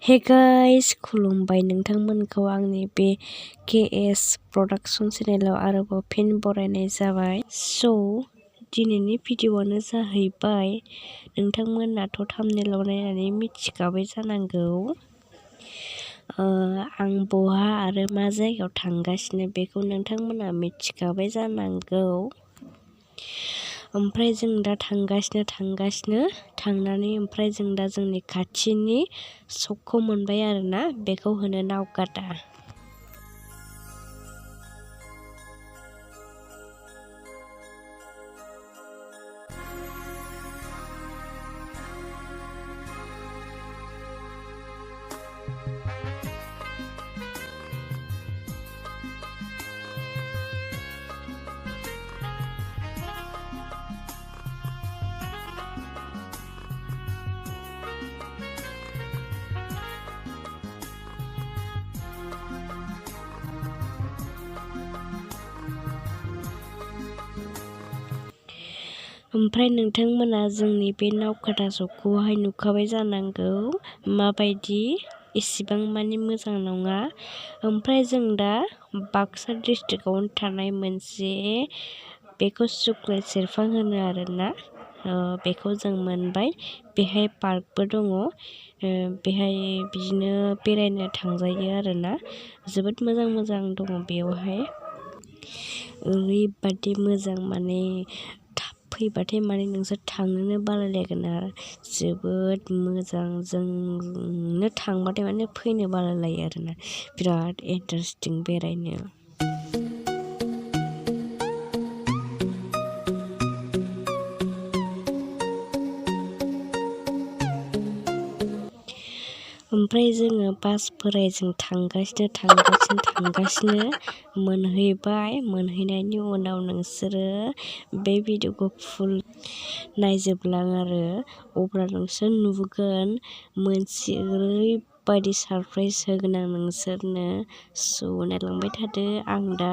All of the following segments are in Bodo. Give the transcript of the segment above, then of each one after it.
Hey guys, खुलुमबाय नोंथांमोनखौ आंनि बे KS प्रडाक्शन चेनेलाव आरोबाव फिन बरायनाय जाबाय। दिनैनि भिडिअ'आनो जाहैबाय नोंथांमोनाथ' थाम्बनेइलाव नायनानै मिथिखाबाय जानांगौ आं बहा आरो मा जायगायाव थांगासिनो बेखौ नोंथांमोना मिथिखाबाय जानांगौ। ओमफ्राय जों दा थांगासिनो थांनानै ओमफ्राय जों दा जोंनि खाथिनि सकखौ मोनबाय आरोना, बेखौ होनो नावकाटा। ओमफ्राय नोंथांमोना जोंनि बे नावकाटा सकखौहाय नुखाबाय जानांगौ माबायदि, एसेबां मानि मोजां नङा। ओमफ्राय जों दा बाक्सा डिस्ट्रिक्टआवनो थानाय मोनसे, बेखौ सुक्लाय सेरफां होनो आरोना, बेखौ जों मोनबाय। बेहाय पार्कबो दङ, बेहाय बिदिनो बेरायनो थांजायो आरोना, जोबोद मोजां दङ बेयावहाय। ओरैबादि मोजां माने फैबाथाय माने नोंसोर थांनोनो बालायलायगोन आरो, जोबोद मोजां। जोंनो थांबाथाय माने फैनो बालायलायो आरोना, बिराद इन्टारेस्टिं बेरायनो। ओमफ्राय जोङो बासफोराय जों थांगासिनो मोनहैबाय। मोनहैनायनि उनाव नोंसोरो बे भिडिअ'खौ फुल नायजोबलां आरो, अब्ला नोंसोर नुगोन मोनसे ओरैबायदि सारप्राइज होगोन आं नोंसोरनो। नायलांबाय थादो। आं दा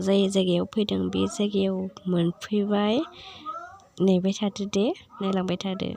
जाय जायगायाव फैदों बे जायगायाव मोनफैबाय। नेबाय थादो दे, नायलांबाय थादो।